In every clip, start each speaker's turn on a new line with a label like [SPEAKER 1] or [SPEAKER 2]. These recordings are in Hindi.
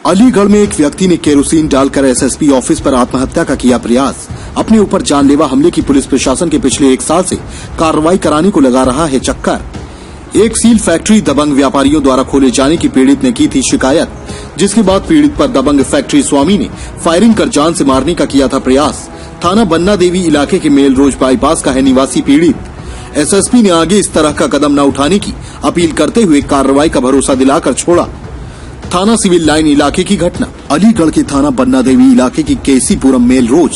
[SPEAKER 1] अलीगढ़ में एक व्यक्ति ने केरोसिन डालकर एसएसपी ऑफिस पर आत्महत्या का किया प्रयास। अपने ऊपर जानलेवा हमले की पुलिस प्रशासन के पिछले 1 साल से कार्रवाई कराने को लगा रहा है चक्कर। एक सील फैक्ट्री दबंग व्यापारियों द्वारा खोले जाने की पीड़ित ने की थी शिकायत, जिसके बाद पीड़ित पर दबंग फैक्ट्री स्वामी ने फायरिंग कर जान से मारने का किया था प्रयास। थाना बन्ना देवी इलाके के मेल रोज बाईपास का है निवासी पीड़ित। एसएसपी ने आगे इस तरह का कदम न उठाने की अपील करते हुए कार्रवाई का भरोसा दिलाकर छोड़ा। थाना सिविल लाइन इलाके की घटना। अलीगढ़ के थाना बन्ना देवी इलाके की केसीपुरम मेल रोड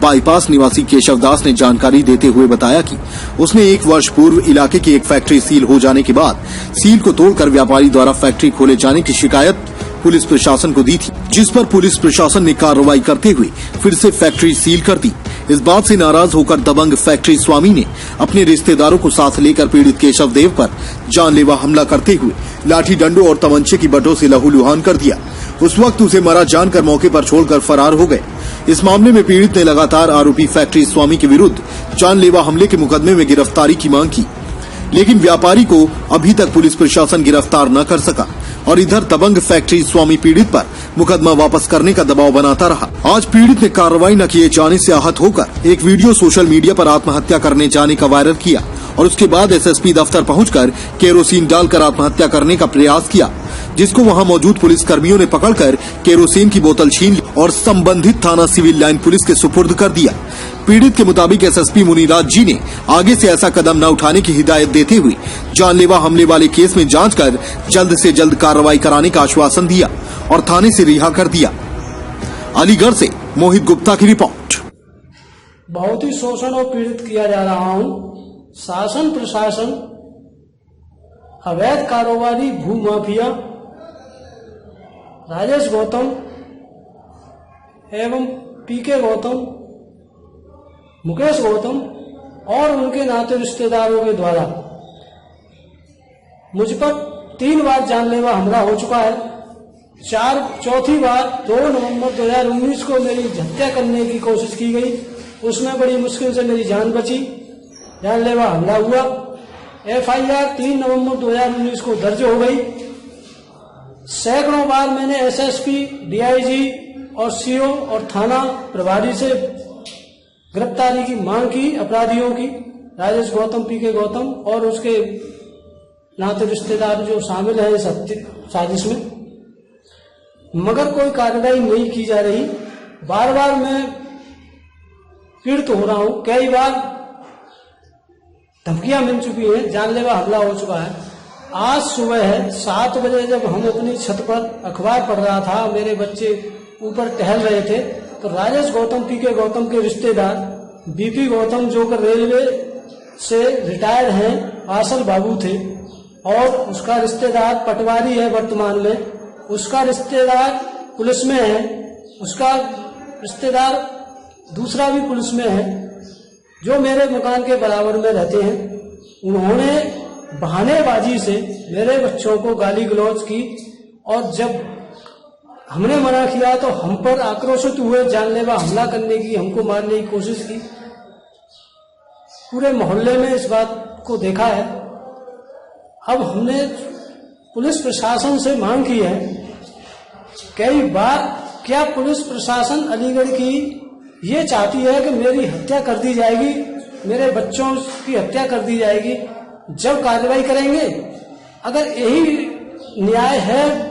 [SPEAKER 1] बाईपास निवासी केशव दास ने जानकारी देते हुए बताया कि उसने 1 वर्ष पूर्व इलाके की एक फैक्ट्री सील हो जाने के बाद सील को तोड़कर व्यापारी द्वारा फैक्ट्री खोले जाने की शिकायत पुलिस प्रशासन को दी थी, जिस पर पुलिस प्रशासन ने कार्रवाई करते हुए फिर से फैक्ट्री सील कर दी। इस बात से नाराज होकर दबंग फैक्ट्री स्वामी ने अपने रिश्तेदारों को साथ लेकर पीड़ित केशव देव पर जानलेवा हमला करते हुए लाठी डंडों और तमंचे की बटों से लहूलुहान कर दिया। उस वक्त उसे मरा जानकर मौके पर छोड़कर फरार हो गए। इस मामले में पीड़ित ने लगातार आरोपी फैक्ट्री स्वामी के विरुद्ध जानलेवा हमले के मुकदमे में गिरफ्तारी की मांग की, लेकिन व्यापारी को अभी तक पुलिस प्रशासन गिरफ्तार न कर सका और इधर दबंग फैक्ट्री स्वामी पीड़ित पर मुकदमा वापस करने का दबाव बनाता रहा। आज पीड़ित ने कार्रवाई न किए जाने से आहत होकर एक वीडियो सोशल मीडिया पर आत्महत्या करने जाने का वायरल किया और उसके बाद एसएसपी दफ्तर पहुंचकर केरोसिन डालकर आत्महत्या करने का प्रयास किया, जिसको वहां मौजूद पुलिस कर्मियों ने पकड़कर केरोसिन की बोतल छीन ली और संबंधित थाना सिविल लाइन पुलिस के सुपुर्द कर दिया। पीड़ित के मुताबिक एसएसपी मुनिराज जी ने आगे से ऐसा कदम न उठाने की हिदायत देते हुए जानलेवा हमले वाले केस में जांच कर जल्द से जल्द कार्रवाई कराने का आश्वासन दिया और थाने से रिहा कर दिया। अलीगढ़ से मोहित गुप्ता की रिपोर्ट।
[SPEAKER 2] बहुत ही शोषण और पीड़ित किया जा रहा हूँ। शासन प्रशासन, अवैध कारोबारी, भूमाफिया राजेश गौतम एवं पीके गौतम, मुकेश गौतम और उनके नाते रिश्तेदारों के द्वारा मुझ पर 3 बार जानलेवा हमला हो चुका है। चौथी बार 2 नवंबर 2019 को मेरी हत्या करने की कोशिश की गई, उसमें बड़ी मुश्किल से मेरी जान बची। जानलेवा हमला हुआ। एफआईआर 3 नवंबर 2019 को दर्ज हो गई। सैकड़ों बार मैंने एसएसपी, डीआईजी और सीओ और थाना प्रभारी से गिरफ्तारी की मांग की अपराधियों की, राजेश गौतम, पीके गौतम और उसके नाते रिश्तेदार जो शामिल है इस साजिश में, मगर कोई कार्रवाई नहीं की जा रही। बार बार मैं पीड़ित हो रहा हूं। कई बार धमकियां मिल चुकी हैं, जानलेवा हमला हो चुका है। आज सुबह है 7 बजे जब हम अपनी छत पर अखबार पढ़ रहा था, मेरे बच्चे ऊपर टहल रहे थे, तो राजेश गौतम, पीके गौतम के रिश्तेदार बीपी गौतम जो कि रेलवे से रिटायर्ड हैं, आसल बाबू थे, और उसका रिश्तेदार पटवारी है वर्तमान में, उसका रिश्तेदार पुलिस में है, उसका रिश्तेदार दूसरा भी पुलिस में है, जो मेरे मकान के बराबर में रहते हैं। उन्होंने बहानेबाजी से मेरे बच्चों को गाली गलौज की और जब हमने मना किया तो हम पर आक्रोशित हुए, जानलेवा हमला करने की, हमको मारने की कोशिश की। पूरे मोहल्ले में इस बात को देखा है। अब हमने पुलिस प्रशासन से मांग की है कई बार, क्या पुलिस प्रशासन अलीगढ़ की ये चाहती है कि मेरी हत्या कर दी जाएगी, मेरे बच्चों की हत्या कर दी जाएगी, जब कार्रवाई करेंगे? अगर यही न्याय है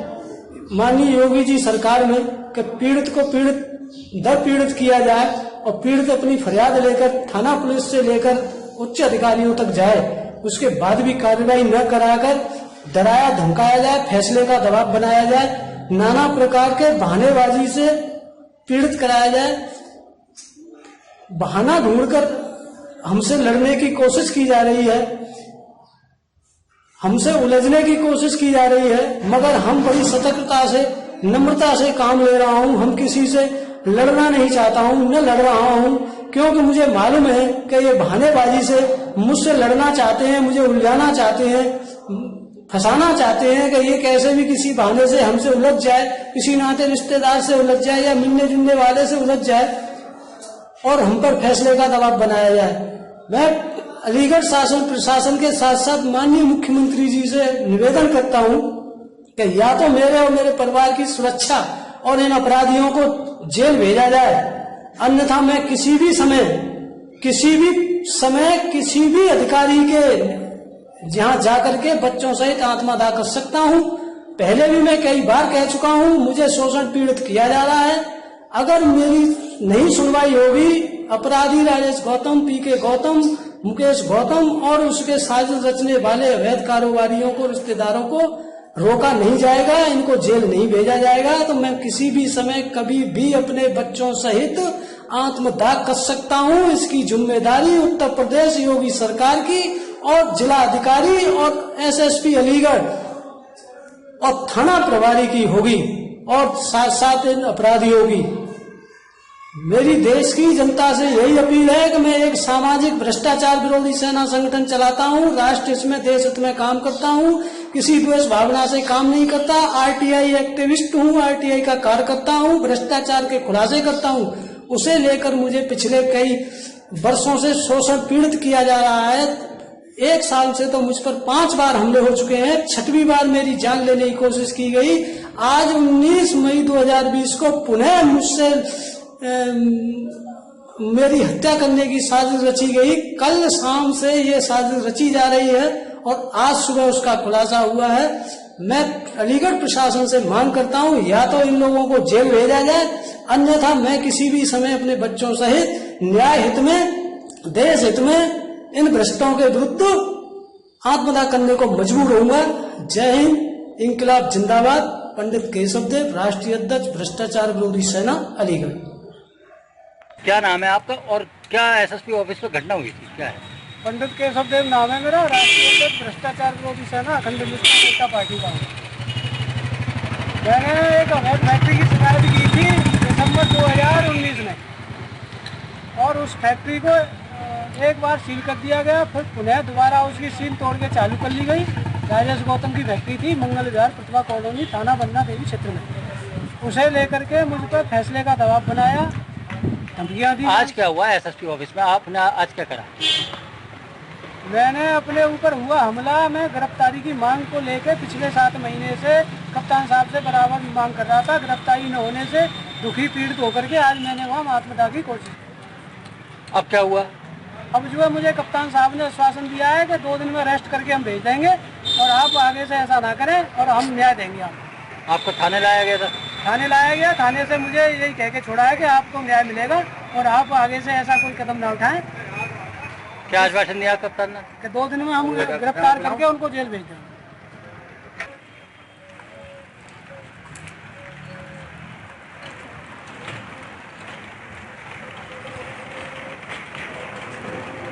[SPEAKER 2] माननीय योगी जी सरकार में कि पीड़ित को पीड़ित दर पीड़ित किया जाए और पीड़ित अपनी फरियाद लेकर थाना पुलिस से लेकर उच्च अधिकारियों तक जाए, उसके बाद भी कार्रवाई न कराकर डराया धमकाया जाए, फैसले का दबाव बनाया जाए, नाना प्रकार के बहानेबाजी से पीड़ित कराया जाए, बहाना ढूंढकर हमसे लड़ने की कोशिश की जा रही है, हमसे उलझने की कोशिश की जा रही है, मगर हम बड़ी सतर्कता से, नम्रता से काम ले रहा हूं। हम किसी से लड़ना नहीं चाहता हूं, न लड़ रहा हूं, क्योंकि मुझे मालूम है कि ये बहानेबाजी से मुझसे लड़ना चाहते हैं, मुझे उलझाना चाहते हैं, फंसाना चाहते हैं कि ये कैसे भी किसी बहाने से हमसे उलझ जाए, किसी नाते रिश्तेदार से उलझ जाए या मिलने जुलने वाले से उलझ जाए और हम पर फैसले का दबाव बनाया जाए। मैं अलीगढ़ शासन प्रशासन के साथ साथ माननीय मुख्यमंत्री जी से निवेदन करता हूं कि या तो मेरे और मेरे परिवार की सुरक्षा और इन अपराधियों को जेल भेजा जाए, अन्यथा मैं किसी भी समय किसी भी अधिकारी के जहां जाकर के बच्चों सहित आत्मदाह कर सकता हूं। पहले भी मैं कई बार कह चुका हूं, मुझे शोषण पीड़ित किया जा रहा है। अगर मेरी नहीं सुनवाई होगी, अपराधी राजेश गौतम, पीके गौतम, मुकेश गौतम और उसके साजिश रचने वाले अवैध कारोबारियों को, रिश्तेदारों को रोका नहीं जाएगा, इनको जेल नहीं भेजा जाएगा, तो मैं किसी भी समय कभी भी अपने बच्चों सहित आत्मदाह कर सकता हूं। इसकी जिम्मेदारी उत्तर प्रदेश योगी सरकार की और जिला अधिकारी और एसएसपी अलीगढ़ और थाना प्रभारी की होगी और साथ साथ इन अपराधियों की। मेरी देश की जनता से यही अपील है कि मैं एक सामाजिक भ्रष्टाचार विरोधी सेना संगठन चलाता हूं, राष्ट्र हित में, देश हित में काम करता हूं, किसी द्वेष भावना से काम नहीं करता, आरटीआई एक्टिविस्ट हूं, आरटीआई का कार्यकर्ता हूं, भ्रष्टाचार के खुलासे करता हूं। उसे लेकर मुझे पिछले कई वर्षों से शोषण पीड़ित किया जा रहा है। 1 साल से तो मुझ पर 5 बार हमले हो चुके हैं, 6वीं बार मेरी जान लेने की कोशिश की गई। आज 19 मई 2020 को पुनः मुझसे मेरी हत्या करने की साजिश रची गई। कल शाम से ये साजिश रची जा रही है और आज सुबह उसका खुलासा हुआ है। मैं अलीगढ़ प्रशासन से मांग करता हूं, या तो इन लोगों को जेल भेजा जाए, अन्यथा मैं किसी भी समय अपने बच्चों सहित न्याय हित में, देश हित में इन भ्रष्टों के विरुद्ध आत्मदाह करने को मजबूर होऊंगा। जय हिंद, इंकलाब जिंदाबाद। पंडित केशव देव, राष्ट्रीय अध्यक्ष, भ्रष्टाचार विरोधी सेना, अलीगढ़।
[SPEAKER 3] क्या नाम है आपका और क्या एसएसपी ऑफिस में घटना हुई थी, क्या है?
[SPEAKER 4] पंडित केशव देव नाम है मेरा, राष्ट्रीय अध्यक्ष, भ्रष्टाचार विरोधी सेना, अखंड हिंदुस्तान एकता पार्टी का हूँ। मैंने एक अवैध फैक्ट्री की शिकायत की थी दिसंबर 2019 में और उस फैक्ट्री को एक बार सील कर दिया गया, फिर पुनः दोबारा उसकी सील तोड़ के चालू कर ली गई। राजेश गौतम की फैक्ट्री थी, मंगल विहार, प्रतिभा कॉलोनी, थाना बन्ना देवी क्षेत्र में। उसे लेकर के मुझ पर फैसले का दबाव बनाया, धमकियां दी।
[SPEAKER 3] आज क्या हुआ एसएसपी ऑफिस में, आपने आज क्या करा?
[SPEAKER 4] मैंने अपने ऊपर हुआ हमला में गिरफ्तारी की मांग को लेकर पिछले 7 महीने से कप्तान साहब से बराबर मांग कर रहा था। गिरफ्तारी न होने से दुखी पीड़ित होकर के आज मैंने वहाँ आत्मदाह की कोशिश की।
[SPEAKER 3] अब क्या हुआ?
[SPEAKER 4] अब जो है मुझे कप्तान साहब ने आश्वासन दिया है कि 2 दिन में अरेस्ट करके हम भेज देंगे और आप आगे से ऐसा ना करें और हम न्याय देंगे।
[SPEAKER 3] आपको थाने लाया गया था?
[SPEAKER 4] थाने लाया गया, थाने से मुझे यही कह के छोड़ा है कि आपको न्याय मिलेगा और आप आगे से ऐसा कोई कदम ना उठाएं।
[SPEAKER 3] क्या आश्वासन दिया कप्तान ने?
[SPEAKER 4] कि 2 दिन में हम गिरफ्तार करके उनको जेल भेज देंगे।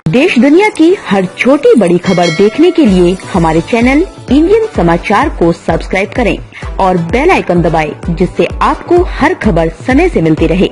[SPEAKER 5] देश दुनिया की हर छोटी बड़ी खबर देखने के लिए हमारे चैनल इंडियन समाचार को सब्सक्राइब करें और बेल आइकन दबाएं, जिससे आपको हर खबर समय से मिलती रहे।